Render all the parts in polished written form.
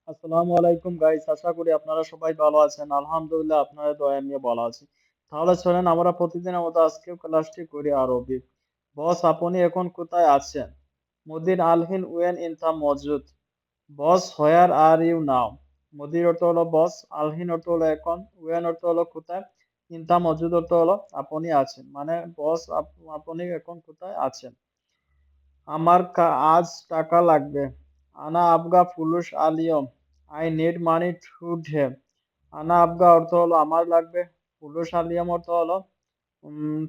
আসসালামু আলাইকুম গাইস, আশা করি আপনারা সবাই ভালো আছেন। আলহামদুলিল্লাহ আপনাদের দয়ায় আমিও ভালো আছি। তাহলে চলেন আমরা প্রতিদিনের মতো আজকেও ক্লাসটি করি আরবি। বস, আপনি এখন কোথায় আছেন? মুদির আলহিন ওয়েন ইনতা মজুদ। বস, হোয়ার আর ইউ নাও? মুদির অর্থ হলো বস, আলহিন অর্থ হলো এখন, ওয়েন অর্থ হলো কোথায়, ইনতা মজুদ অর্থ হলো আপনি আছেন। মানে বস, আপনি এখন কোথায় আছেন? আমার আজ টাকা লাগবে। আনা আবগা ফুলুস আলিয়ম। I need money today. আনা আবগা অর্থ হলো আমার লাগবে। ফুলুস আলিয়ম অর্থ হলো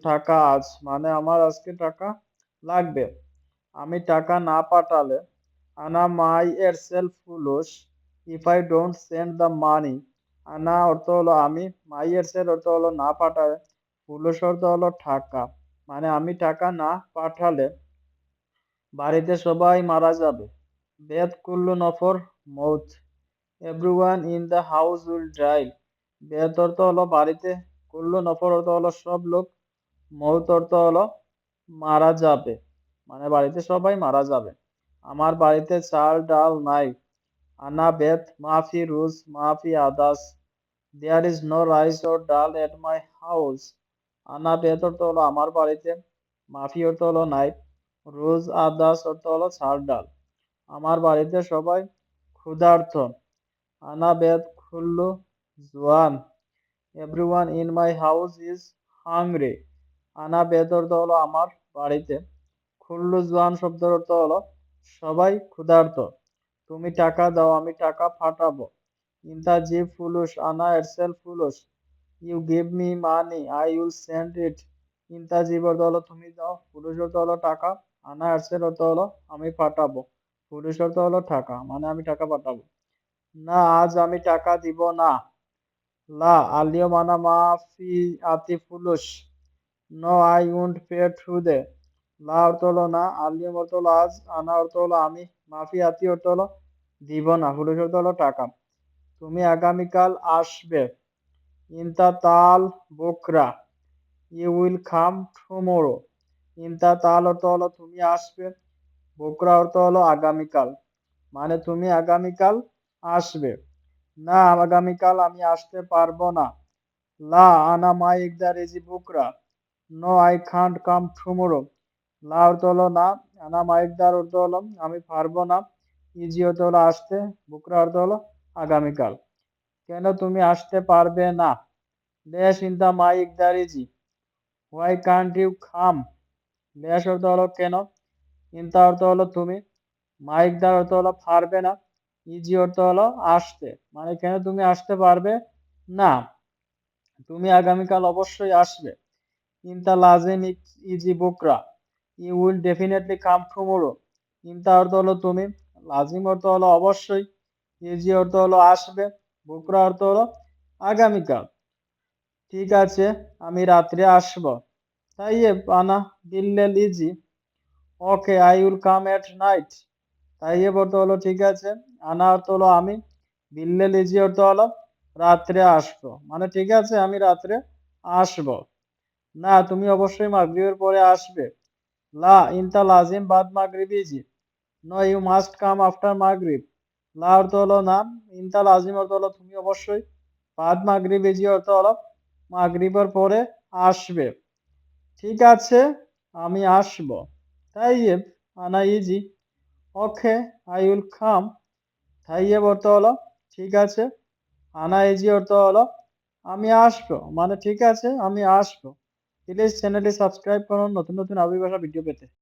টাকা আজ। মানে আমার আজকে টাকা লাগবে। আমি টাকা না পাঠালে আনা মাই এর সেলফ ফুলুস if I don't send the money. আনা অর্থ হলো আমি, মাই এর সেল অর্থ হলো না পাঠালে, ফুলুস অর্থ হলো টাকা। মানে আমি টাকা না পাঠালে বাড়িতে সবাই মারা যাবে। বেদ কুল্লু নফর মৌত। Everyone in the house will die. বেদ অর্থ হলো বাড়িতে, কুল্লু নফর অর্থ হলো সব লোক, মৌত অর্থ হলো মারা যাবে। মানে বাড়িতে সবাই মারা যাবে। আমার বাড়িতে চাল ডাল নাই। আনা বেত মাফি রুজ মাফি আদাস। There is no rice or dal at my house. আনা বেত অর্থ হলো আমার বাড়িতে, মাফি অর্থ হলো নাই, রোজ আদাস অর্থ হলো চাল ডাল। আমার বাড়িতে সবাই ক্ষুধার্ত। আনা বেত খুল্লু জোয়ান। Everyone in my house is hungry. আনা বেত অর্থ হলো আমার বাড়িতে, খুল্লু জোয়ান শব্দের অর্থ হলো সবাই ক্ষুধার্ত। তুমি টাকা দাও, আমি টাকা পাঠাবো। ইন্তা জি ফুলুস আনা এরসেল ফুলুস। You give me money I will send it. ইন্তা জি অর্থ হলো তুমি দাও, ফুলুস অর্থ হলো টাকা, আনা এরসেল অর্থ হলো আমি পাঠাবো, ফুলুস অর্থ হলো টাকা, মানে আমি টাকা পাঠাবো। না, আজ আমি টাকা দিব না। লা আলিও মানা মাফি আতি ফুলুস। No I won't pay today. লা অর্থ হলো না, আলিয়ম অর্থ হলো আজ, আনা অর্থ হলো আমি, মাফি আতি অর্থ হলো দিব না, ফুলুস অর্থ হলো টাকা। তুমি আগামীকাল আসবে। ইনতা তাল বোকরা। You will come tomorrow. ইনতা তাল অর্থ হলো তুমি আসবে, বোকরা অর্থ হলো আগামীকাল, মানে তুমি আগামীকাল আসবে। না, আগামীকাল আমি আসতে পারবো না। লা আনা মাই ইকদার ইজি বুকরা। No I can't come tomorrow. লা অর্থ হলো না, আনা মাই ইকদার অর্থ হলো আমি পারবো না, ইজি অর্থ হলো আসতে, বুকরা অর্থ হলো আগামীকাল। কেন তুমি আসতে পারবে না? লেশ ইন দা মাই ইকদার ইজি। Why can't you come? লেশ অর্থ হলো কেন, ইনতা অর্থ হলো তুমি, মাইক দার অর্থ হলো পারবে না, ইজি অর্থ হলো আসতে, মানে কেন তুমি আসতে পারবে না। তুমি আগামীকাল অবশ্যই আসবে। ইনতা লাজিম ইজি বুকরা। You will definitely come tomorrow. ইনতা অর্থ হলো তুমি, লাজিম অর্থ হলো অবশ্যই, ইজি অর্থ হলো আসবে, বুকরা অর্থ হলো আগামীকাল। ঠিক আছে, আমি রাত্রে আসব। তাইয়েব আনা বিল্লেল ইজি। Okay, I will come at night. তাইয়েব অর্থ হলো ঠিক আছে, আনা অর্থ হলো আমি, বিল্লেল ইজি অর্থ হলো রাত্রে আসবো, মানে ঠিক আছে আমি রাত্রে আসবো। না, তুমি অবশ্যই মাগরিবের পরে আসবে। লা ইনতা লাজিম বাদ মাগরিব ইজি। No you must come after মাগরিব। লা অর্থ হলো না, ইনতা লাজিম অর্থ হলো তুমি অবশ্যই, বাদ মাগরিব ইজি অর্থ হলো মাগরিবের পরে আসবে। ঠিক আছে, আমি আসবো। তাইয়েব আনা ইজি। Okay, I will come. তাইয়েব অর্থ হলো ঠিক আছে, আনা ইজি অর্থ হলো আমি আসবো, মানে ঠিক আছে আমি আসবো। প্লিজ চ্যানেলটি সাবস্ক্রাইব করুন নতুন নতুন আরবি ভাষা ভিডিও পেতে।